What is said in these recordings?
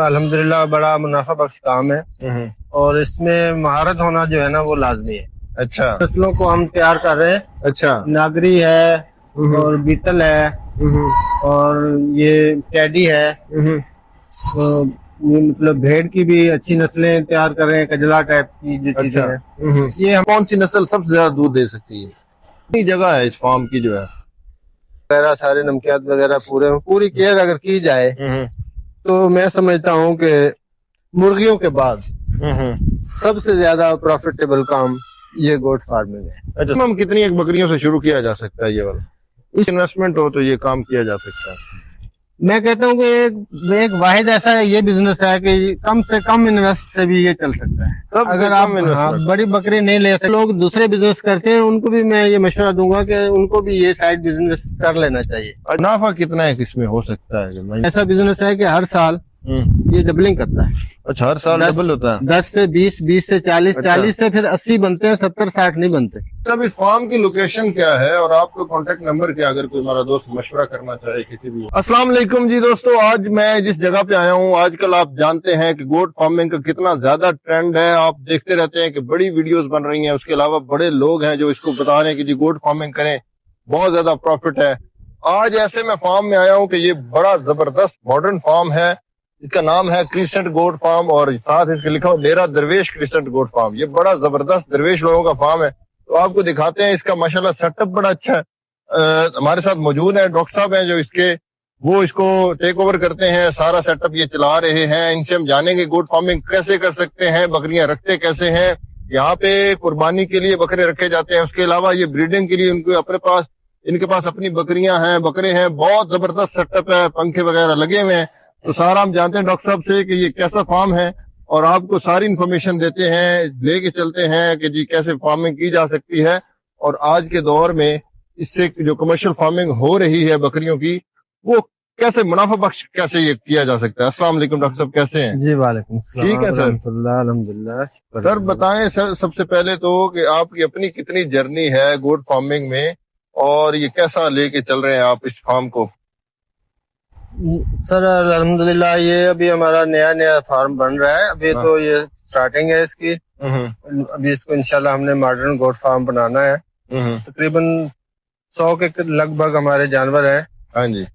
अल्हम्दुलिल्लाह बड़ा मुनाफा बख्श काम है और इसमें महारत होना जो है ना वो लाजमी है। अच्छा नस्लों को हम तैयार कर रहे हैं। अच्छा। नागरी है और बीतल है और ये टेडी है। तो ये मतलब भेड़ की भी अच्छी नस्लें तैयार कर रहे हैं, कजला टाइप की जो चीजें अच्छा। हैं। ये हम कौन सी नस्ल सबसे ज्यादा दूध दे सकती है? कितनी जगह है इस फार्म की जो है? वगैरह सारे नमकियात वगैरह पूरी केयर अगर की जाए तो मैं समझता हूँ कि मुर्गियों के बाद सबसे ज्यादा प्रॉफिटेबल काम ये गोट फार्मिंग है। अच्छा, हम कितनी एक बकरियों से शुरू किया जा सकता है ये वाला? इस इन्वेस्टमेंट हो तो ये काम किया जा सकता है। मैं कहता हूँ कि एक वाहिद ऐसा है ये बिजनेस है कि कम से कम इन्वेस्ट से भी ये चल सकता है। अगर आप बड़ी बकरी नहीं ले सकते, लोग दूसरे बिजनेस करते हैं, उनको भी मैं ये मशवरा दूंगा कि उनको भी ये साइड बिजनेस कर लेना चाहिए। मुनाफा कितना है इसमें हो सकता है? ऐसा बिजनेस है कि हर साल ये डबलिंग करता है। अच्छा, हर साल डबल होता है? 10 से 20, 20 से 40, अच्छा। 40 से फिर 80 बनते हैं, 70, 60 नहीं बनते। सब इस फार्म की लोकेशन क्या है और आपका कांटेक्ट नंबर क्या, अगर कोई हमारा दोस्त मशवरा करना चाहे किसी भी। अस्सलाम वालेकुम जी दोस्तों, आज मैं जिस जगह पे आया हूँ, आजकल आप जानते हैं कि गोट फार्मिंग का कितना ज्यादा ट्रेंड है। आप देखते रहते हैं कि बड़ी वीडियोस बन रही हैं, उसके अलावा बड़े लोग हैं जो इसको बता रहे हैं कि जी गोट फार्मिंग करें, बहुत ज्यादा प्रॉफिट है। आज ऐसे मैं फार्म में आया हूँ कि ये बड़ा जबरदस्त मॉडर्न फार्म है। इसका नाम है क्रिसेंट गोट फार्म और साथ इसके लिखा हुआ डेरा दरवेश क्रिसेंट गोट फार्म। ये बड़ा जबरदस्त दरवेश लोगों का फार्म है। तो आपको दिखाते हैं इसका माशाल्लाह सेटअप बड़ा अच्छा है। हमारे साथ मौजूद है डॉक्टर साहब हैं जो वो इसको टेक ओवर करते हैं, सारा सेटअप ये चला रहे हैं। इनसे हम जानेंगे गोट फार्मिंग कैसे कर सकते हैं, बकरियां रखते कैसे हैं, यहाँ पे कुर्बानी के लिए बकरे रखे जाते हैं, उसके अलावा ये ब्रीडिंग के लिए इनके पास अपनी बकरियां हैं, बकरे हैं। बहुत जबरदस्त सेटअप है, पंखे वगैरह लगे हुए हैं। तो सारा हम जानते हैं डॉक्टर साहब से कि ये कैसा फार्म है और आपको सारी इन्फॉर्मेशन देते हैं, लेके चलते हैं कि जी कैसे फार्मिंग की जा सकती है और आज के दौर में इससे जो कमर्शियल फार्मिंग हो रही है बकरियों की, वो कैसे मुनाफा बख्श कैसे ये किया जा सकता है। अस्सलाम वालेकुम डॉक्टर साहब, कैसे हैं? जी वालेकुम सलाम। ठीक है सर, अल्हम्दुलिल्लाह। सर बताएं सर सबसे पहले तो कि आपकी अपनी कितनी जर्नी है गोट फार्मिंग में और ये कैसा लेके चल रहे हैं आप इस फार्म को? सर अल्हम्दुलिल्लाह ये अभी हमारा नया फार्म बन रहा है। अभी तो ये स्टार्टिंग है इसकी। अभी इसको इंशाल्लाह हमने मॉडर्न गोट फार्म बनाना है। तकरीबन 100 के लगभग हमारे जानवर हैं। हाँ जी।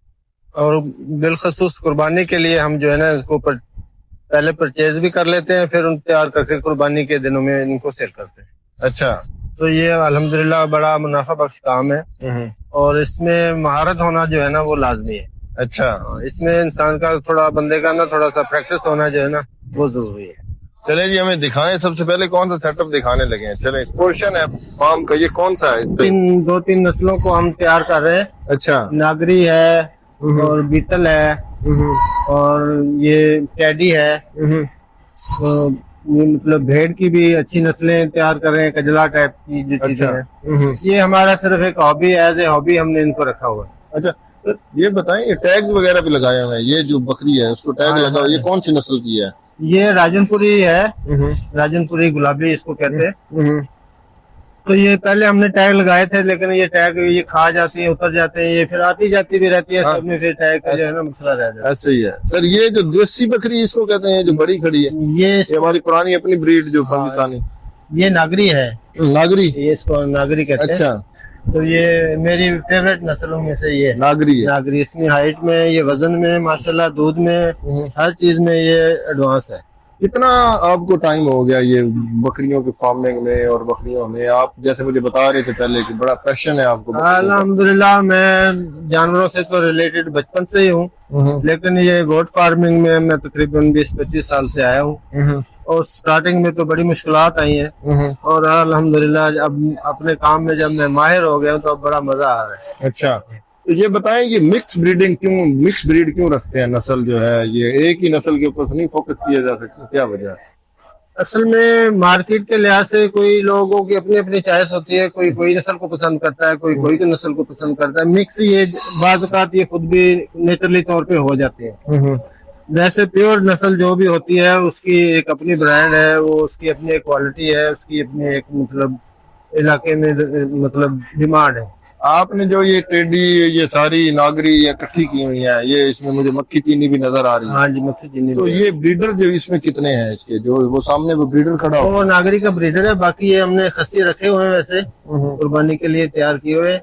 और बिलखसूस कुर्बानी के लिए हम जो है ना इसको पहले परचेज भी कर लेते हैं, फिर उन तैयार करके कुर्बानी के दिनों में इनको सेल करते हैं। अच्छा, तो ये अल्हम्दुलिल्लाह बड़ा मुनाफा बख्श काम है और इसमें महारत होना जो है ना वो लाजमी है। अच्छा, इसमें इंसान का थोड़ा थोड़ा सा प्रैक्टिस होना जो है ना वो जरूरी है। चले जी हमें दिखाएं सबसे पहले कौन सा सेटअप दिखाने लगे हैं। चले, पोर्शन है फार्म का, ये कौन सा है? 2-3 नस्लों को हम तैयार कर रहे हैं। अच्छा, नागरी है और बीतल है और ये टेडी है। तो ये मतलब भेड़ की भी अच्छी नस्लें तैयार कर रहे हैं, कजला टाइप की जो चीजें हैं। ये हमारा सिर्फ एक हॉबी है, एज ए हॉबी हमने इनको रखा हुआ है। अच्छा, ये बताएं ये टैग वगैरह भी लगाए हुए हैं, ये जो बकरी है उसको टैग लगा हुआ, ये कौन सी नस्ल की है? ये राजनपुरी है, राजनपुरी गुलाबी इसको कहते हैं। तो ये पहले हमने टैग लगाए थे, लेकिन ये टैग ये खा जाती है, उतर जाते हैं, ये फिर आती जाती भी रहती है। हाँ। सब में फिर टैग का जो है ना मसला रह जाता है। ऐसे ही है सर। ये जो देसी बकरी इसको कहते हैं, जो बड़ी खड़ी है, ये हमारी पुरानी अपनी ब्रीड जो पाकिस्तानी, ये नागरी है। नागरी, ये इसको नागरी कहते हैं। अच्छा, तो ये मेरी फेवरेट नस्लों में से ये नागरी है। नागरी इसमें हाइट में, ये वजन में, माशाल्लाह दूध में, हर चीज में ये एडवांस है। कितना आपको टाइम हो गया ये बकरियों की फार्मिंग में और बकरियों में? आप जैसे मुझे बता रहे थे पहले कि बड़ा पैशन है आपको। अल्हम्दुलिल्लाह मैं जानवरों से तो रिलेटेड बचपन से ही हूँ, लेकिन ये गोट फार्मिंग में मैं तकरीबन 20-25 साल से आया हूँ। और स्टार्टिंग में तो बड़ी मुश्किलात आई हैं और अल्हम्दुलिल्लाह अब अपने काम में जब मैं माहिर हो गया तो अब बड़ा मजा आ रहा है। अच्छा, तो ये बताएं ये मिक्स ब्रीड क्यों रखते हैं? नस्ल जो है ये एक ही नस्ल के ऊपर नहीं फोकस किया जा सकता, क्या वजह है? असल में मार्केट के लिहाज से कोई लोगों की अपनी अपनी चॉइस होती है। कोई नस्ल को पसंद करता है, कोई नस्ल को पसंद करता है। मिक्स ये बाज़ औक़ात ये खुद भी नेचुरली तौर पे हो जाते हैं। वैसे प्योर नस्ल जो भी होती है उसकी एक अपनी ब्रांड है, वो उसकी अपनी एक क्वालिटी है, उसकी अपनी एक मतलब इलाके में मतलब डिमांड है। आपने जो ये टेडी ये सारी नागरी ये इकट्ठी की हुई है, ये इसमें मुझे मक्खी चीनी भी नजर आ रही है। हाँ जी, मक्खी चीनी। तो ये ब्रीडर जो इसमें कितने हैं इसके, जो वो सामने वो ब्रीडर खड़ा हो? वो नागरिक का ब्रीडर है, बाकी ये हमने खस्सी रखे हुए हैं वैसे कुर्बानी के लिए तैयार किए हुए।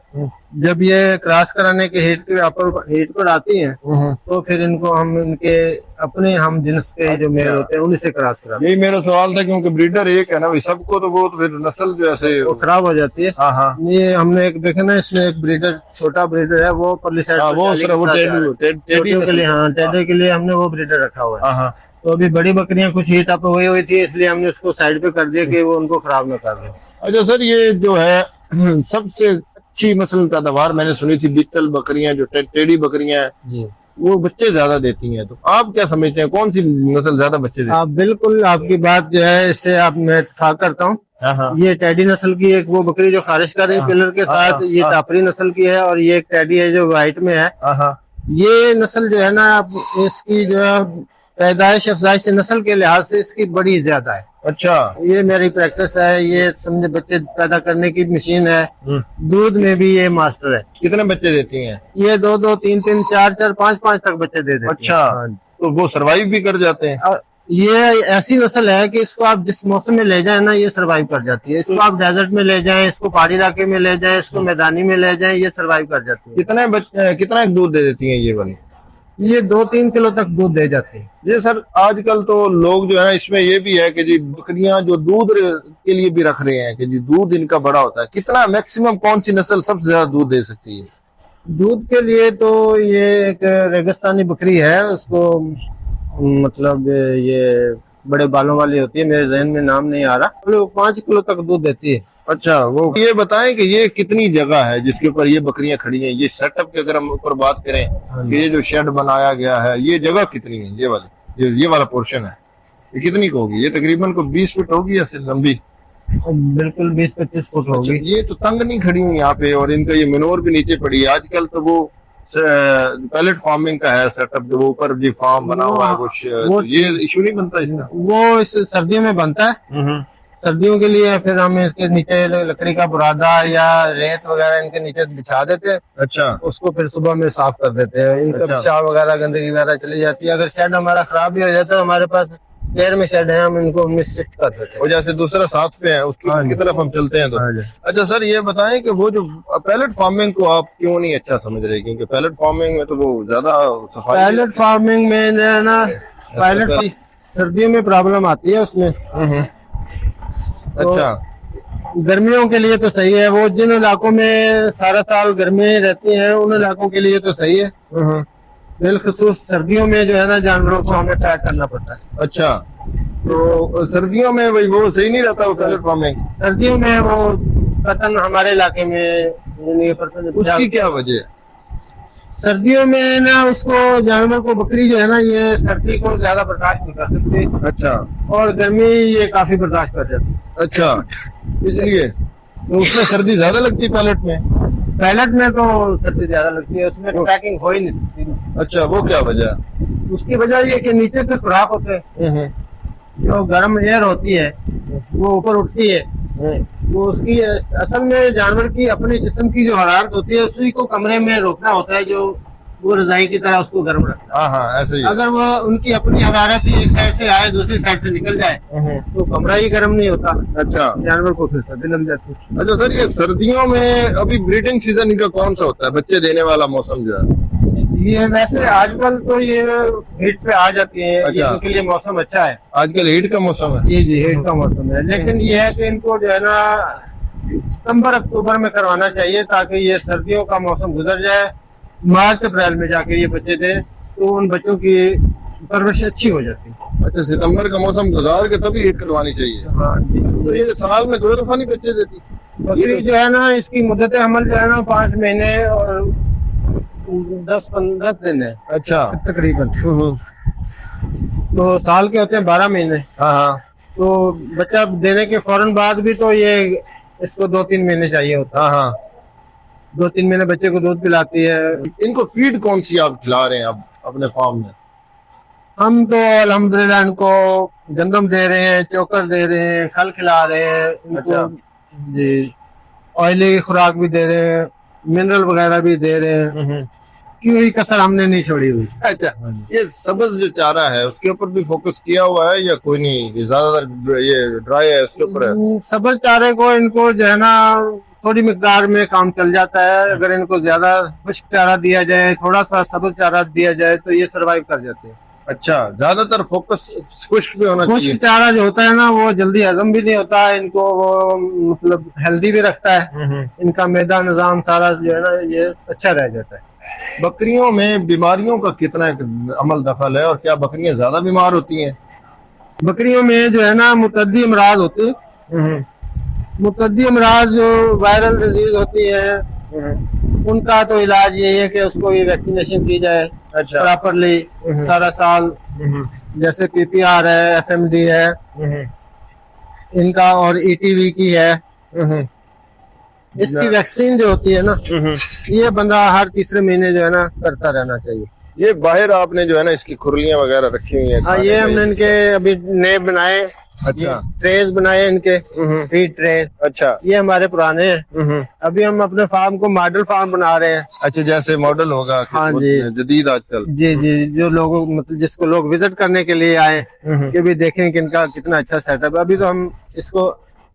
जब ये क्रॉस कराने के हीट पर आती हैं तो फिर इनको हम इनके अपने हम जिन्स के जो मेल होते हैं उन्हीं से क्रॉस कराते यही मेरा सवाल था, क्योंकि ब्रीडर एक है ना भाई, सबको तो वो तो फिर नस्ल जो ऐसे हैं, वो खराब हो जाती है। हाँ हाँ ये हमने एक देखे ना, इसमें एक ब्रीडर छोटा ब्रीडर है, वो परली साइड हाँ, वो टेडी के लिए, हाँ टेडी के लिए हमने वो ब्रीडर रखा हुआ है। हाँ हाँ। तो अभी बड़ी बकरियां कुछ हीट अप हुई थी, इसलिए हमने उसको साइड पे कर दिया कि वो उनको खराब न कर दे। अच्छा सर, ये जो है सबसे अच्छी मसलन पैदावार मैंने सुनी थी बीतल बकरियां, जो टेडी बकरियां हैं जी, वो बच्चे ज्यादा देती हैं। तो आप क्या समझते हैं कौन सी नस्ल ज्यादा बच्चे देती आप बिल्कुल, आपकी बात जो है इससे आप मैं इत्तेफाक करता हूँ। है? हाँ ये टेडी नस्ल की एक वो बकरी जो खारिश कर रही है पिलर के साथ, ये टापरी नस्ल की है, और ये एक टेडी है जो व्हाइट में है। हाँ। ये नस्ल जो है ना, आप इसकी जो है पैदाइश अफजाइश नस्ल के लिहाज से इसकी बड़ी ज्यादा है। अच्छा। ये मेरी प्रैक्टिस है, ये समझे बच्चे पैदा करने की मशीन है। दूध में भी ये मास्टर है। कितने बच्चे देती हैं? ये 2-2, 3-3, 4-4, 5-5 तक बच्चे दे देती है। अच्छा। हाँ। तो वो सरवाइव भी कर जाते हैं? ये ऐसी नस्ल है कि इसको आप जिस मौसम में ले जाए ना, ये सरवाइव कर जाती है। इसको आप डेजर्ट में ले जाएं, इसको पहाड़ी इलाके में ले जाएं, इसको मैदानी में ले जाएं, ये सरवाइव कर जाती है। कितने बच्चे, कितना दूध दे देती हैं ये वाली? ये 2-3 किलो तक दूध दे जाती है। जी सर, आजकल तो लोग जो है ना, इसमें ये भी है कि जी बकरियां जो दूध के लिए भी रख रहे हैं कि जी दूध इनका बड़ा होता है। कितना मैक्सिमम कौन सी नस्ल सबसे ज्यादा दूध दे सकती है? दूध के लिए तो ये एक रेगिस्तानी बकरी है, उसको मतलब ये बड़े बालों वाली होती है, मेरे जहन में नाम नहीं आ रहा। वो 5 किलो तक दूध देती है। अच्छा, वो ये बताएं कि ये कितनी जगह है जिसके ऊपर ये बकरियां खड़ी हैं? ये सेटअप की अगर हम ऊपर बात करें कि ये जो शेड बनाया गया है, ये जगह कितनी है? ये वाली ये वाला पोर्शन है, ये कितनी को होगी? ये तकरीबन को 20 फुट होगी या लंबी? बिल्कुल 20-25 फुट होगी। अच्छा, ये तो तंग नहीं खड़ी हुई यहाँ पे, और इनका ये मनोर भी नीचे पड़ी है। आजकल तो वो पैलेट फार्मिंग का है सेटअप, जो ऊपर जी फार्म बना हुआ है कुछ, तो ये इशू नहीं बनता इसका? वो इस सर्दियों में बनता है। सर्दियों के लिए फिर हम इसके नीचे लकड़ी का बुरादा या रेत वगैरह इनके नीचे बिछा देते हैं। अच्छा। उसको फिर सुबह में साफ कर देते हैं। इनका अच्छा। पेशाब वगैरह गंदगी वगैरह चली जाती है। अगर शेड हमारा खराब भी हो जाता है, हमारे पास पेड़ में शेड है, हम इनको उनमें शिफ्ट कर देते हैं। और जैसे दूसरा साथ पे है उसकी तरफ हम चलते हैं तो। अच्छा सर, ये बताएं कि वो जो पैलेट फार्मिंग को आप क्यों नहीं अच्छा समझ रहे? क्योंकि पैलेट फार्मिंग में तो वो ज्यादा सफाई, पैलेट फार्मिंग में ना, पैलेट सर्दियों में प्रॉब्लम आती है उसमें। अच्छा। गर्मियों के लिए तो सही है, वो जिन इलाकों में सारा साल गर्मी रहती है उन इलाकों के लिए तो सही है। बिलखसूस सर्दियों में जो है ना, जानवरों को हमें पैक करना पड़ता है। अच्छा, तो सर्दियों में वही वो सही नहीं रहता वो पैलेट फार्मिंग? सर्दियों में वो कतन हमारे इलाके में उसकी क्या वजह है? सर्दियों में ना, उसको जानवर को, बकरी जो है ना, ये सर्दी को ज्यादा बर्दाश्त नहीं कर सकती। अच्छा। और गर्मी ये काफी बर्दाश्त कर जाती है। अच्छा, इसलिए तो उसमें सर्दी ज्यादा लगती है पैलेट में? पैलेट में तो सर्दी ज्यादा लगती है, उसमें तो पैकिंग हो ही नहीं सकती। अच्छा, वो क्या वजह है? उसकी वजह ये कि नीचे से सुराख होते हैं, जो गर्म एयर होती है वो ऊपर उठती है। वो उसकी असल में जानवर की अपने जिस्म की जो हरारत होती है, उसी को कमरे में रोकना होता है, जो वो रजाई की तरह उसको गर्म रखता है। हाँ, ऐसे ही। अगर वो उनकी अपनी हरारत ही एक साइड से आए, दूसरी साइड से निकल जाए, तो कमरा ही गर्म नहीं होता। अच्छा, जानवर को फिर सर्दी लग जाती है। अच्छा सर, ये सर्दियों में अभी ब्रीडिंग सीजन इनका कौन सा होता है, बच्चे देने वाला मौसम जो है? ये वैसे आजकल तो ये हीट पे आ जाती है। अच्छा। इनके लिए मौसम अच्छा है। आजकल हीट का मौसम है? जी, हीट का मौसम है, लेकिन ये है कि इनको जो है ना, सितंबर अक्टूबर में करवाना चाहिए, ताकि ये सर्दियों का मौसम गुजर जाए, मार्च अप्रैल में जाके ये बच्चे दें, तो उन बच्चों की परवरिश अच्छी हो जाती है। अच्छा, सितंबर का मौसम गुजार के तभी हीट करवानी चाहिए? हाँ जी। तो ये साल में 2 दफा नहीं बच्चे देती? बकरी जो है ना, इसकी मुद्दत हमल जो है ना 5 महीने और 10-15 दिन है। अच्छा। तकरीबन। तो साल के होते हैं 12 महीने। हाँ। तो बच्चा देने के फौरन बाद भी तो ये इसको 2-3 महीने चाहिए होता है। हाँ। 2-3 महीने बच्चे को दूध पिलाती है। इनको फीड कौन सी आप खिला रहे हैं अब अपने फार्म में? हम तो अल्हम्दुलिल्लाह इनको गंदम दे रहे हैं, चोकर दे रहे हैं, खल खिला रहे हैं इनको। अच्छा। जी, ऑयली खुराक भी दे रहे हैं। मिनरल वगैरह भी दे रहे हैं, कोई कसर हमने नहीं छोड़ी हुई। अच्छा, ये सब्ज जो चारा है उसके ऊपर भी फोकस किया हुआ है या कोई नहीं, ये ज्यादातर ये ड्राई है उसके ऊपर है? सब्ज चारे को इनको जो है ना थोड़ी मिकदार में काम चल जाता है। अगर इनको ज्यादा खुश्क चारा दिया जाए, थोड़ा सा सब्ज चारा दिया जाए तो ये सरवाइव कर जाते हैं। अच्छा, ज्यादातर फोकस खुश्क पे होना चाहिए। खुश्क चारा जो होता है ना वो जल्दी हजम भी नहीं होता है, इनको वो मतलब हेल्दी भी रखता है, इनका मैदा निजाम सारा जो है ना ये अच्छा रह जाता है। बकरियों में बीमारियों का कितना अमल दखल है और क्या बकरियां ज्यादा बीमार होती हैं? बकरियों में जो है ना मुतद्दी अमराज होते हैं। मुतद्दी अमराज जो वायरल डिजीज होती है उनका तो इलाज यही है कि उसको ये वैक्सीनेशन की जाए अच्छा। प्रॉपरली सारा साल। जैसे PPR है, FMD है इनका, और ETV की है। इसकी वैक्सीन जो होती है ना ये बंदा हर तीसरे महीने जो है ना करता रहना चाहिए। ये बाहर आपने जो है ना इसकी खुरलियां वगैरह रखी हुई हैं? हाँ, ये हमने इनके अभी नए बनाए। अच्छा। ट्रेज बनाए इनके, फीड ट्रे। अच्छा, ये हमारे पुराने हैं। अभी हम अपने फार्म को मॉडल फार्म बना रहे हैं। अच्छा, जैसे मॉडल होगा कि हाँ जी, जदीद आजकल। जी जी, जो लोगों मतलब जिसको लोग विजिट करने के लिए आए कि भी देखें कि इनका कितना अच्छा सेटअप है। अभी तो हम इसको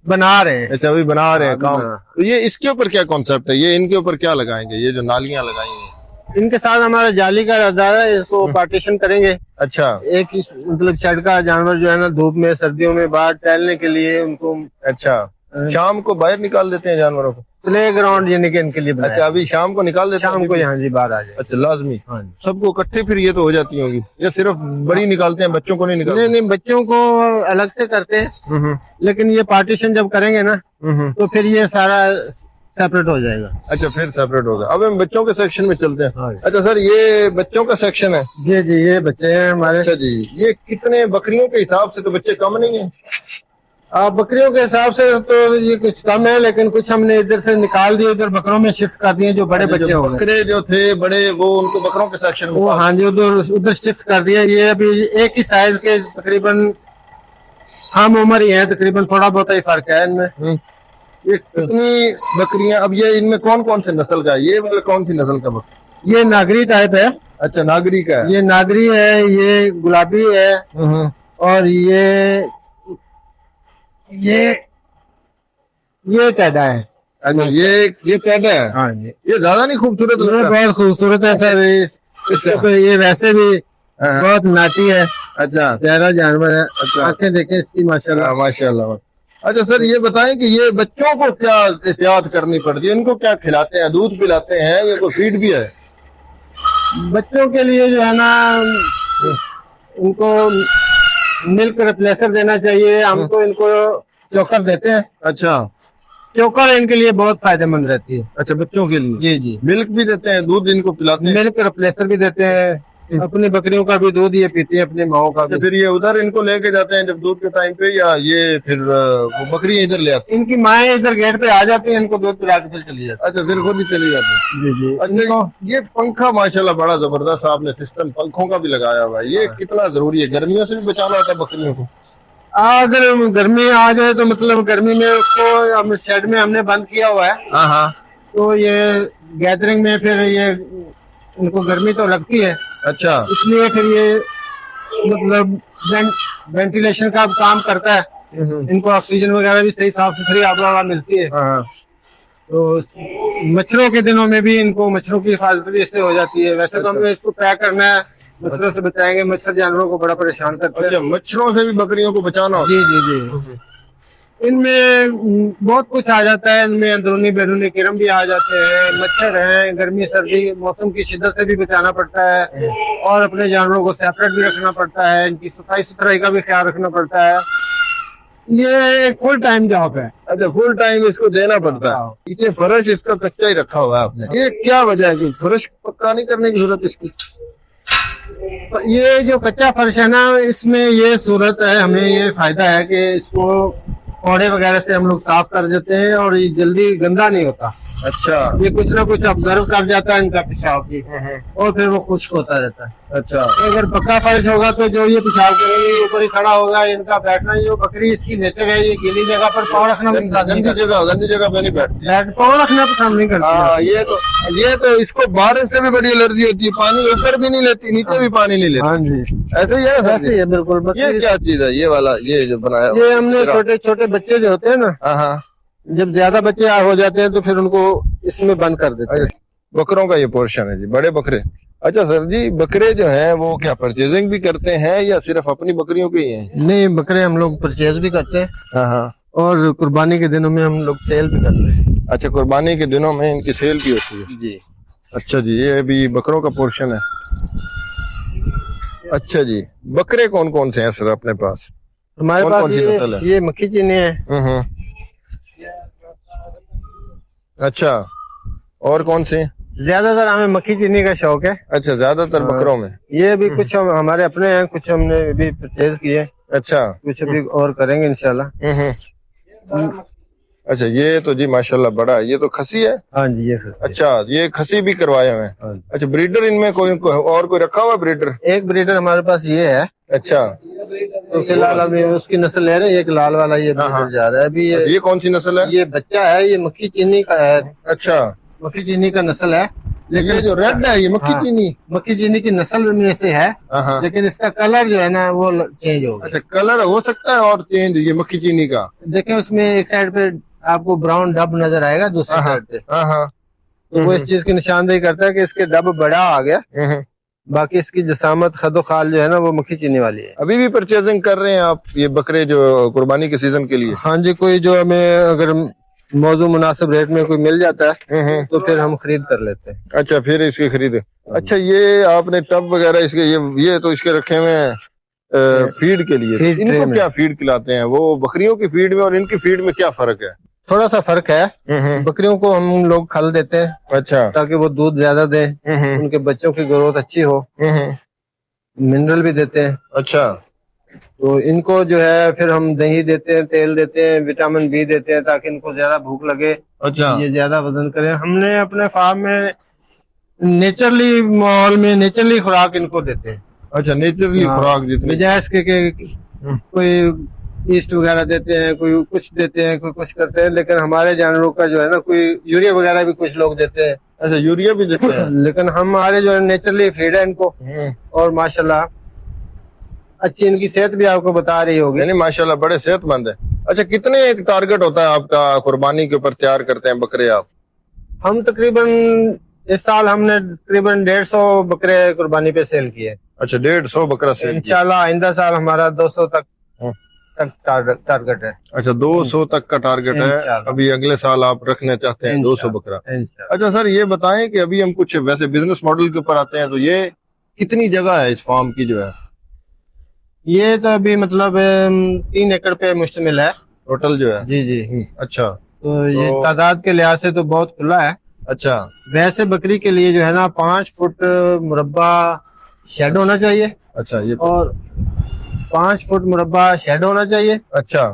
बना रहे हैं। अच्छा, अभी बना रहे हैं हाँ, काम। तो ये इसके ऊपर क्या कॉन्सेप्ट है, ये इनके ऊपर क्या लगाएंगे, ये जो नालियां लगाई हैं? इनके साथ हमारा जाली का इरादा है, इसको पार्टीशन करेंगे। अच्छा। एक ही मतलब शेड का जानवर जो है ना धूप में सर्दियों में बाहर टहलने के लिए उनको। अच्छा, शाम को बाहर निकाल देते हैं जानवरों को? प्ले ग्राउंड यानी कि इनके लिए बनाया। अच्छा, अभी शाम को निकाल देते हैं? शाम को यहाँ जी बाहर आ जाए। अच्छा, लाजमी। हाँ जी। सबको इकट्ठे फिर ये तो हो जाती होंगी या सिर्फ बड़ी निकालते हैं, बच्चों को नहीं निकालते? नहीं, बच्चों को अलग से करते हैं, लेकिन ये पार्टीशन जब करेंगे ना तो फिर ये सारा सेपरेट हो जाएगा। अच्छा, फिर सेपरेट होगा। अब हम बच्चों के सेक्शन में चलते हैं। हाँ। अच्छा सर, ये बच्चों का सेक्शन है? जी जी, ये बच्चे हैं हमारे। अच्छा जी, ये कितने बकरियों के हिसाब से तो बच्चे कम नहीं है? बकरियों के हिसाब से तो ये कुछ कम है, लेकिन कुछ हमने इधर से निकाल दिए, इधर बकरों में शिफ्ट कर दिए जो बड़े बच्चे हो गए। बकरे जो थे बड़े वो उनको बकरों के सेक्शन में? वो हाँ जी, उधर शिफ्ट कर दिया। ये अभी एक ही साइज के तकरीबन हम उम्र ही है, तकरीबन थोड़ा बहुत ही फर्क है इनमें। ये कितनी बकरियां, अब ये इनमें कौन कौन से नस्ल का है, ये वाला कौन सी नस्ल का बकरा? ये नागरी टाइप है। अच्छा, नागरी का है। ये नागरी है, ये गुलाबी है, और ये टेढ़ा है। अच्छा, ये टेढ़ा है। हाँ जी, ये ज्यादा नहीं खूबसूरत ये लगता? बहुत खूबसूरत है सर। इसके तो ये वैसे भी बहुत नाटी है। अच्छा, प्यारा जानवर है। अच्छा। आंखें देखें इसकी माशाल्लाह। माशाल्लाह। अच्छा सर, ये बताएं कि ये बच्चों को क्या एहतियात करनी पड़ती है, इनको क्या खिलाते हैं, दूध पिलाते हैं या कोई फीड भी है? बच्चों के लिए जो है ना उनको मिल्क रिप्लेसर देना चाहिए। हम तो इनको चोकर देते हैं। अच्छा, चोकर इनके लिए बहुत फायदेमंद रहती है। अच्छा, बच्चों के लिए? जी जी, मिल्क भी देते हैं, दूध इनको पिलाते हैं? मिल्क रिप्लेसर भी देते हैं। अपनी बकरियों का भी दूध ये पीती है, अपनी माओ का तो भी। फिर ये उधर इनको लेके जाते हैं जब दूध के टाइम पे, या ये फिर वो बकरी इधर ले आती? इनकी माएँ इधर गेट पे आ जाती है, इनको दूध पिला के फिर चली जाती अच्छा, फिर खुद ही चली जाती है? है। जी जी। अच्छा, ये पंखा माशाल्लाह बड़ा जबरदस्त आपने सिस्टम पंखों का भी लगाया हुआ है, ये कितना जरूरी है? गर्मियों से भी बचाना होता है बकरियों को? अगर गर्मी आ जाए तो मतलब गर्मी में उसको शेड में हमने बंद किया हुआ है। हाँ हाँ। तो ये गैदरिंग में फिर ये इनको गर्मी तो लगती है, अच्छा, इसलिए फिर ये मतलब वेंटिलेशन का काम करता है। इनको ऑक्सीजन वगैरह भी सही साफ सुथरी आबोहवा मिलती है। हाँ। तो मच्छरों के दिनों में भी इनको मच्छरों की हिफाजत भी इससे हो जाती है। वैसे तो हमें इसको पैक करना है, मच्छरों से बचाएंगे। मच्छर जानवरों को बड़ा परेशान करते हैं। अच्छा, मच्छरों से भी बकरियों को बचाना होता जी जी जी। इनमें बहुत कुछ आ जाता है। इनमें अंदरूनी बैरूनी किरम भी आ जाते हैं, मच्छर हैं। गर्मी सर्दी मौसम की शिद्दत से भी बचाना पड़ता है, और अपने जानवरों को सेपरेट भी रखना पड़ता है। इनकी सफाई सुथराई का भी ख्याल रखना पड़ता है। ये एक फुल टाइम जॉब है। अच्छा, फुल टाइम इसको देना पड़ता है। पीछे फर्श इसका कच्चा ही रखा हुआ है आपने, ये क्या वजह है कि फर्श पक्का नहीं करने की जरूरत इसकी? ये जो कच्चा फर्श है ना, इसमें ये सूरत है, हमें ये फायदा है कि इसको कौड़े वगैरह से हम लोग साफ कर देते हैं और ये जल्दी गंदा नहीं होता। अच्छा ये कुछ ना कुछ ऑब्जर्व कर जाता है इनका पेशाब भी, और फिर वो खुश्क होता रहता है। अच्छा तो अगर पक्का फर्श होगा तो जो ये पेशाब करेंगे ऊपर ही खड़ा होगा, इनका बैठना, जो बकरी इसकी नेचर है, ये गीली जगह पर पाँव रखना पसंद नहीं करती। गंदी जगह पे नहीं बैठती। पाँव रखना पसंद नहीं करती। हाँ ये तो इसको बारिश से भी बड़ी एलर्जी होती है, पानी ऊपर भी नहीं लेती, नीचे भी पानी नहीं लेती। हाँ जी, ऐसे ही है ना? ऐसे ही है बिल्कुल। ये क्या चीज है ये वाला, ये जो बनाया? ये हमने छोटे छोटे बच्चे जो होते हैं ना, हाँ, जब ज्यादा बच्चे हो जाते हैं तो फिर उनको इसमें बंद कर देते हैं। बकरों का ये पोर्शन है जी, बड़े बकरे। अच्छा सर जी, बकरे जो हैं वो क्या परचेजिंग भी करते हैं या सिर्फ अपनी बकरियों के ही हैं? नहीं, बकरे हम लोग परचेज भी करते हैं हाँ, और कुर्बानी के दिनों में हम लोग सेल भी करते हैं। अच्छा, कुर्बानी के दिनों में इनकी सेल भी होती है जी। अच्छा जी, ये भी बकरों का पोर्शन है। अच्छा जी, बकरे कौन कौन से हैं सर अपने पास? हमारे कौन पास कौन सी नस्ल है? ये मक्खी चीनी है। अच्छा, और कौन से? ज्यादातर हमें मक्खी चीनी का शौक है। अच्छा, ज्यादातर बकरों में। ये भी कुछ हमारे अपने हैं, कुछ हमने भी परचेज किए, अच्छा, कुछ अभी और करेंगे इंशाल्लाह। अच्छा, ये तो जी माशाल्लाह बड़ा है, ये तो खसी है। हाँ जी, ये खसी। अच्छा, ये खसी भी करवाए हुए हैं। हाँ जी। अच्छा, ब्रीडर इनमें और कोई रखा हुआ ब्रीडर? एक ब्रीडर हमारे पास ये है। अच्छा, तो फिलहाल अभी उसकी नस्ल ले रहे हैं, एक लाल वाला ये ब्रीडर जा रहा है अभी। ये कौन सी नस्ल है? ये बच्चा है, ये मक्खी चीनी का है। अच्छा, मक्खी चीनी का नस्ल है, लेकिन ये जो रेड है ये मक्खी हाँ। चीनी? मक्खी चीनी की नस्ल में से है, हाँ। लेकिन इसका कलर जो है ना वो चेंज हो गया। अच्छा, कलर हो सकता है और चेंज, ये मक्खी चीनी का। देखें उसमें एक साइड पे आपको ब्राउन डब नजर आएगा, दूसरी साइड पे हाँ। तो वो इस चीज की निशानदेही करता है कि इसके डब बड़ा आ गया। बाकी इसकी जसामत खदो खाल जो है ना वो मक्खी चीनी वाली है। अभी भी परचेजिंग कर रहे हैं आप ये बकरे जो कुर्बानी के सीजन के लिए? हाँ जी, कोई जो हमें अगर मौजू मुनासिब रेट में कोई मिल जाता है तो फिर हम खरीद कर लेते हैं। अच्छा, फिर इसकी खरीद। अच्छा, ये आपने टब वगैरह इसके ये तो इसके रखे हुए हैं फीड के लिए। फीड इनको क्या फीड खिलाते हैं? वो बकरियों की फीड में और इनकी फीड में क्या फर्क है? थोड़ा सा फर्क है। बकरियों को हम लोग खल देते हैं अच्छा, ताकि वो दूध ज्यादा दे, उनके बच्चों की ग्रोथ अच्छी हो। मिनरल भी देते हैं। अच्छा, तो इनको जो है फिर हम दही देते हैं, तेल देते हैं, विटामिन बी देते हैं ताकि इनको ज्यादा भूख लगे, अच्छा, ये ज्यादा वजन करें। हमने अपने फार्म में नेचुरली माहौल में नेचुरली खुराक इनको देते हैं। अच्छा, नेचुरली खुराक जितनी। बजाय इसके कोई ईस्ट वगैरह देते हैं, कोई कुछ देते हैं, कोई कुछ करते हैं, लेकिन हमारे जानवरों का जो है ना कोई यूरिया वगैरह भी कुछ लोग देते हैं। अच्छा, यूरिया भी देते हैं। लेकिन हमारे जो है नेचुरली फीड है इनको, और माशाल्लाह अच्छी इनकी सेहत भी आपको बता रही होगी। यानी माशाल्लाह बड़े सेहतमंद है। अच्छा, कितने एक टारगेट होता है आपका कुर्बानी के ऊपर तैयार करते हैं बकरे आप? हम तकरीबन इस साल हमने तकरीबन 150 बकरे कुर्बानी पे सेल किए। अच्छा, 150 बकरा सेल। इंशाल्लाह आइंदा साल हमारा 200 तक टारगेट है। अच्छा, 200 तक का टारगेट है। अभी अगले साल आप रखना चाहते हैं 200 बकरा। अच्छा सर, ये बताएं कि अभी हम कुछ वैसे बिजनेस मॉडल के ऊपर आते हैं, तो ये कितनी जगह है इस फार्म की जो है? ये तो अभी मतलब 3 एकड़ पे मुश्तमिल है टोटल जो है। जी। अच्छा, तो ये तादाद के लिहाज से तो बहुत खुला है। अच्छा, वैसे बकरी के लिए जो है ना 5 फुट मुरब्बा शेड होना चाहिए। अच्छा, ये और 5 फुट मुरब्बा शेड होना चाहिए। अच्छा,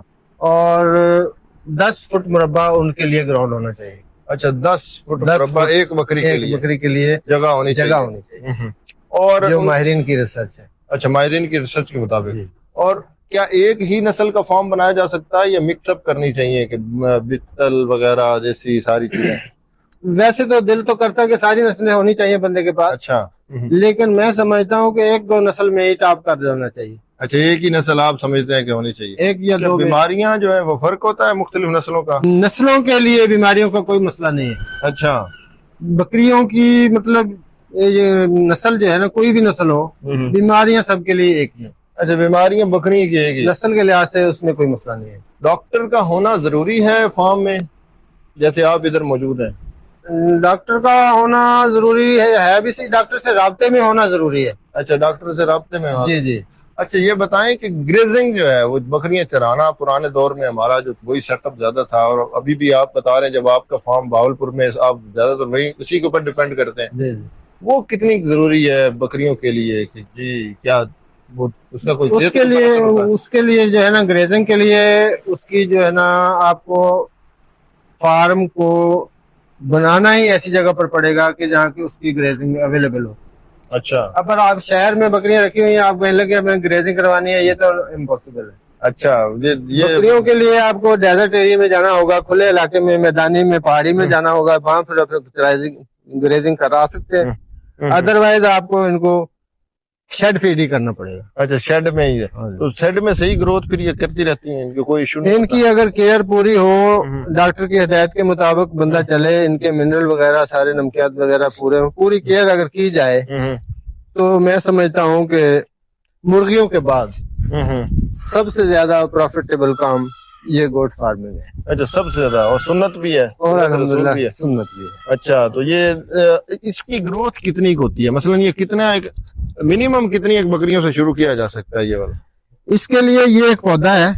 और 10 फुट मुरब्बा उनके लिए ग्राउंड होना चाहिए। अच्छा, 10 फुट मुरब्बा एक बकरी के लिए जगह होनी चाहिए। और जो माहिरीन की रिसर्च है। अच्छा, माहिरीन की रिसर्च के मुताबिक। और क्या एक ही नस्ल का फार्म बनाया जा सकता है या मिक्सअप करनी चाहिए कि बित्तल वगैरह जैसी सारी चीजें? वैसे तो दिल तो करता है कि सारी नस्लें होनी चाहिए बंदे के पास। अच्छा, लेकिन मैं समझता हूँ कि 1-2 नस्ल में ही टॉप कर देना चाहिए। अच्छा, एक ही नस्ल आप समझते हैं कि होनी चाहिए? 1 या 2 बीमारियां जो है वो फर्क होता है मुख्तलिफ नस्लों का? नस्लों के लिए बीमारियों का कोई मसला नहीं है। अच्छा, बकरियों की मतलब ये नस्ल जो है ना, कोई भी नस्ल हो, बीमारियां सबके लिए एक ही है। अच्छा, बीमारियां बकरी की एक ही, नस्ल के लिहाज से उसमें कोई मसला नहीं है। डॉक्टर का होना जरूरी है फार्म में, जैसे आप इधर मौजूद हैं? डॉक्टर का होना जरूरी है भी सही, डॉक्टर से राब्ते में होना जरूरी है। अच्छा, डॉक्टर से राब्ते में हो। जी। अच्छा, ये बताएं कि ग्रेजिंग जो है वो बकरियां चराना पुराने दौर में हमारा जो वही सेटअप ज्यादा था, और अभी भी आप बता रहे हैं जब आपका फार्म भावलपुर में, आप ज्यादातर वही उसी के ऊपर डिपेंड करते हैं। जी। वो कितनी जरूरी है बकरियों के लिए कि जी क्या वो उसका कोई उसके लिए जो है ना ग्रेजिंग के लिए उसकी जो है ना आपको फार्म को बनाना ही ऐसी जगह पर पड़ेगा कि जहाँ की उसकी ग्रेजिंग अवेलेबल हो। अच्छा अब आप शहर में बकरियां रखी हुई हैं, आप कहने लगे हमें ग्रेजिंग करवानी है, ये तो इम्पॉसिबल है। अच्छा, ये बकरियों के लिए आपको डेजर्ट एरिया में जाना होगा, खुले इलाके में, मैदानी में, पहाड़ी में जाना होगा, वहां फिर ग्रेजिंग करा सकते हैं। अदरवाइज आपको इनको शेड फीड ही करना पड़ेगा। अच्छा, शेड में ही है। तो शेड में सही ग्रोथ फिर ये करती रहती हैं, इनको कोई इशू नहीं? इनकी अगर केयर पूरी हो, डॉक्टर की हिदायत के मुताबिक बंदा चले, इनके मिनरल वगैरह सारे नमकियात वगैरह पूरे हो, पूरी केयर अगर की जाए तो मैं समझता हूँ कि मुर्गियों के बाद सबसे ज्यादा प्रॉफिटेबल काम ये गोट फार्मिंग है। अच्छा, सबसे ज्यादा, और सुन्नत भी है, और अल्हम्दुलिल्लाह सुन्नत भी है। अच्छा, तो ये इसकी ग्रोथ कितनी होती है? मसलन ये कितना एक मिनिमम कितनी एक बकरियों से शुरू किया जा सकता है ये वाला? इसके लिए ये एक पौधा है,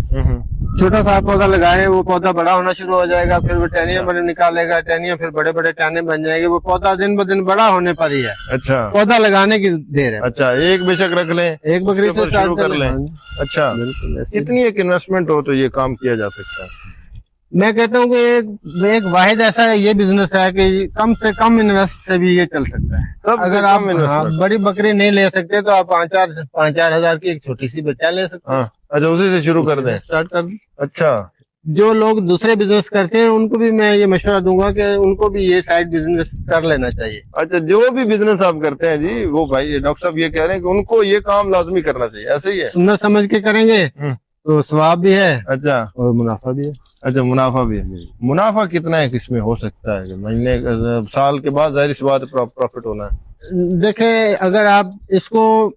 छोटा सा पौधा लगाए, वो पौधा बड़ा होना शुरू हो जाएगा, फिर वो टहनियां बड़े निकालेगा, टहनियां फिर बड़े बड़े टहने बन जाएंगे, वो पौधा दिन ब दिन बड़ा होने पर ही है। अच्छा, पौधा लगाने की देर है। अच्छा, एक बेशक रख लें, एक बकरी से शुरू कर लें। अच्छा, कितनी एक इन्वेस्टमेंट हो तो ये काम किया जा सकता है? मैं कहता हूँ कि एक वाहिद ऐसा ये बिजनेस है कि कम से कम इन्वेस्ट से भी ये चल सकता है। अगर आप बड़ी बकरी नहीं ले सकते तो आप 5-4 हजार की एक छोटी सी बच्चा ले सकते हैं। अच्छा, उसी से शुरू कर दें, स्टार्ट कर दें। अच्छा, जो लोग दूसरे बिजनेस करते हैं उनको भी मैं ये मशवरा दूंगा कि उनको भी ये साइड बिजनेस कर लेना चाहिए। अच्छा, जो भी बिजनेस आप करते हैं जी, वो भाई डॉक्टर साहब ये कह रहे हैं कि उनको ये काम लाजमी करना चाहिए, ऐसे ही है? सुनना समझ के करेंगे तो सवाब भी है, अच्छा, और मुनाफा भी है। अच्छा, मुनाफा भी है। मुनाफा कितना है किसमें हो सकता है? महीने साल के बाद जाहिर सी बात प्रॉफिट होना है। देखे, अगर आप इसको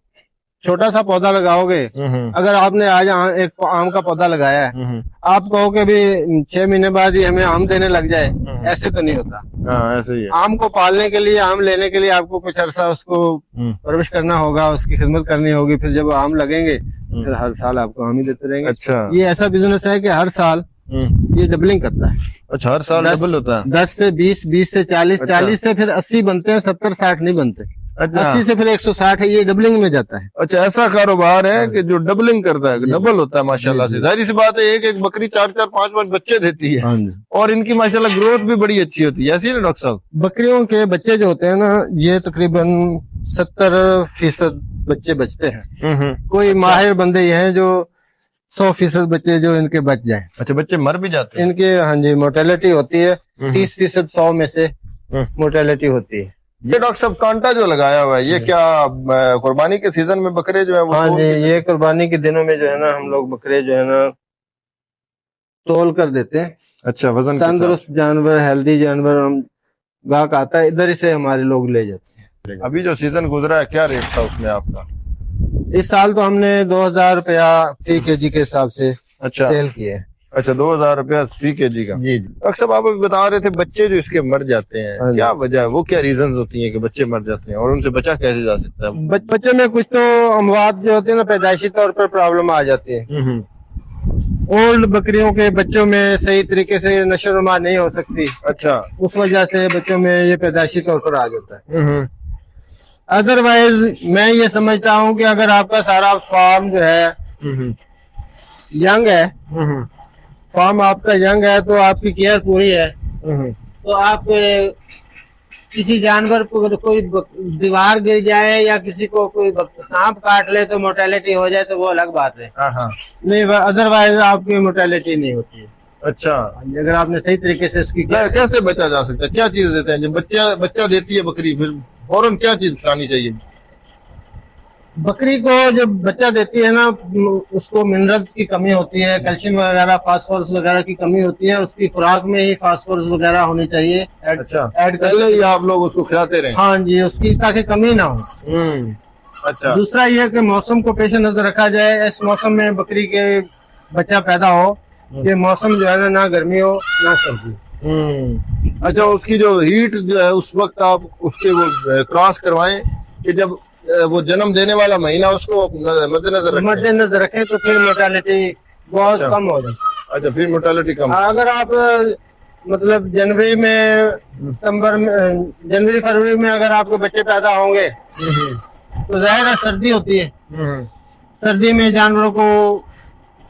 छोटा सा पौधा लगाओगे, अगर आपने आज एक आम का पौधा लगाया है, आप कहोगे भी 6 महीने बाद ही हमें आम देने लग जाए, ऐसे तो नहीं होता। हाँ, ऐसे ही है। आम को पालने के लिए, आम लेने के लिए आपको कुछ अरसा उसको परवरिश करना होगा, उसकी खिदमत करनी होगी, फिर जब आम लगेंगे फिर हर साल आपको आम ही देते रहेंगे। अच्छा, ये ऐसा बिजनेस है कि हर साल ये डबलिंग करता है। अच्छा, हर साल डबल होता है? 10 से 20, 20 से 40, 40 से फिर 80 बनते हैं, 70-60 नहीं बनते। अच्छा, 80 से फिर 160 है, ये डबलिंग में जाता है। अच्छा, ऐसा कारोबार है कि जो डबलिंग करता है, डबल होता है माशाल्लाह से। जाहिर सी बात है, एक एक बकरी 4-4, 5-5 बच्चे देती है, और इनकी माशाल्लाह ग्रोथ भी बड़ी अच्छी होती है, ऐसी है ना डॉक्टर साहब? बकरियों के बच्चे जो होते हैं ना, ये तकरीबन 70% बच्चे बचते हैं। कोई माहिर बंदे ये हैं जो 100% बच्चे जो इनके बच जाए। अच्छा, बच्चे मर भी जाते हैं इनके? हाँ जी, मोर्टेलिटी होती है 30%, 100 में से मोर्टेलिटी होती है। ये डॉक्टर साहब कांटा जो लगाया हुआ है, ये क्या कुर्बानी के सीजन में बकरे जो है वो? हाँ जी, ये कुर्बानी के दिनों में जो है ना हम लोग बकरे जो है ना तोल कर देते हैं। अच्छा, वजन तंदुरुस्त जानवर, हेल्दी जानवर, हम गाहक आता है इधर ही से हमारे लोग ले जाते हैं। अभी जो सीजन गुजरा है, क्या रेट था उसमें आपका? इस साल तो हमने 2000 रुपया फी केजी के हिसाब से अच्छा सेल किए। अच्छा, 2000 रुपया फी केजी का। जी, डॉक्टर साहब आप अभी बता रहे थे बच्चे जो इसके मर जाते हैं, क्या वजह है? वो क्या रीजन होती है कि बच्चे मर जाते हैं, और उनसे बचा कैसे जा सकता है? बच्चे में कुछ तो अमवात जो होते हैं ना, पैदाइशी तौर पर प्रॉब्लम आ जाती है। ओल्ड बकरियों के बच्चों में सही तरीके से नशोनुमा नहीं हो सकती। अच्छा, उस वजह से बच्चों में ये पैदाइशी तौर पर आ जाता है। अदरवाइज मैं ये समझता हूँ कि अगर आपका सारा फार्म जो है यंग है, फार्म आपका यंग है, तो आपकी केयर पूरी है, तो आप किसी जानवर पर कोई दीवार गिर जाए या किसी को कोई सांप काट ले तो मोर्टेलिटी हो जाए तो वो अलग बात है। नहीं, अदरवाइज आपकी मोर्टेलिटी नहीं होती है। अच्छा, अगर आपने सही तरीके से इसकी कैसे बचा जा सकता है? क्या चीज देते हैं जब बच्चा देती है बकरी, फिर फौरन क्या चीज खिलानी चाहिए? बकरी को जब बच्चा देती है ना, उसको मिनरल्स की कमी होती है, कैल्शियम वगैरह, फास्फोरस वगैरह की कमी होती है, उसकी खुराक में ही फास्फोरस वगैरह होनी चाहिए। अच्छा, ऐड पहले ही आप लोग उसको खिलाते रहे? हाँ जी, उसकी ताकि कमी ना हो। अच्छा, दूसरा ये कि मौसम को पेश नजर रखा जाए, इस मौसम में बकरी के बच्चा पैदा हो, ये मौसम जो है ना गर्मी हो ना सर्दी। अच्छा, उसकी जो हीट जो है उस वक्त आप उसके वो क्रॉस करवाएं कि जब वो जन्म देने वाला महीना उसको मद्देनजर रखें तो फिर मोर्टेलिटी बहुत कम हो जाती है। अच्छा, फिर मोर्टेलिटी कम। अगर आप मतलब जनवरी में, सितंबर में, जनवरी फरवरी में अगर आपके बच्चे पैदा होंगे तो जाहिर है सर्दी होती है, सर्दी में जानवरों को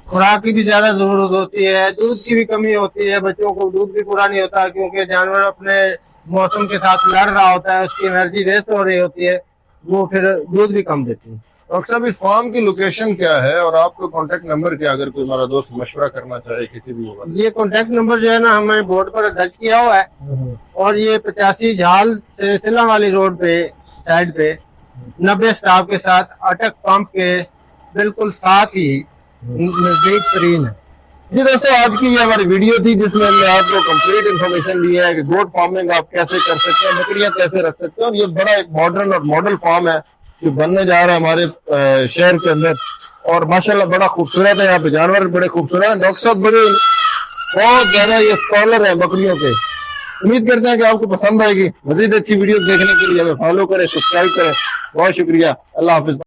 खुराक की भी ज्यादा जरूरत होती है, दूध की भी कमी होती है, बच्चों को दूध भी पूरा नहीं होता क्योंकि जानवर अपने मौसम के साथ लड़ रहा होता है, उसकी एनर्जी वेस्ट हो रही होती है, वो फिर दूध भी कम देती है। डॉक्टर साहब, इस फार्म की लोकेशन क्या है और आपका कॉन्टेक्ट नंबर क्या, अगर कोई हमारा दोस्त मशवरा करना चाहे किसी भी होगा? ये कॉन्टेक्ट नंबर जो है ना हमारे बोर्ड पर दर्ज किया हुआ है और ये 85 झाल से सिला वाली रोड पे साइड पे 90 स्टाफ के साथ अटक पंप के बिल्कुल साथ ही नजदीक तरीन है। जी दोस्तों, आज की ये हमारी वीडियो थी जिसमें हमने आपको कंप्लीट इन्फॉर्मेशन दी है कि गोट फार्मिंग आप कैसे कर सकते हैं, बकरियां कैसे रख सकते हैं। और ये बड़ा एक मॉडर्न और मॉडल फार्म है जो बनने जा रहा है हमारे शहर के अंदर, और माशाल्लाह बड़ा खूबसूरत है। यहाँ पे जानवर बड़े खूबसूरत हैं। डॉक्टर साहब बड़े बहुत ज्यादा ये स्कॉलर है बकरियों के। उम्मीद करते हैं कि आपको पसंद आएगी। मजीद अच्छी वीडियो देखने के लिए हमें फॉलो करें, सब्सक्राइब करें। बहुत शुक्रिया, अल्लाह हाफिज।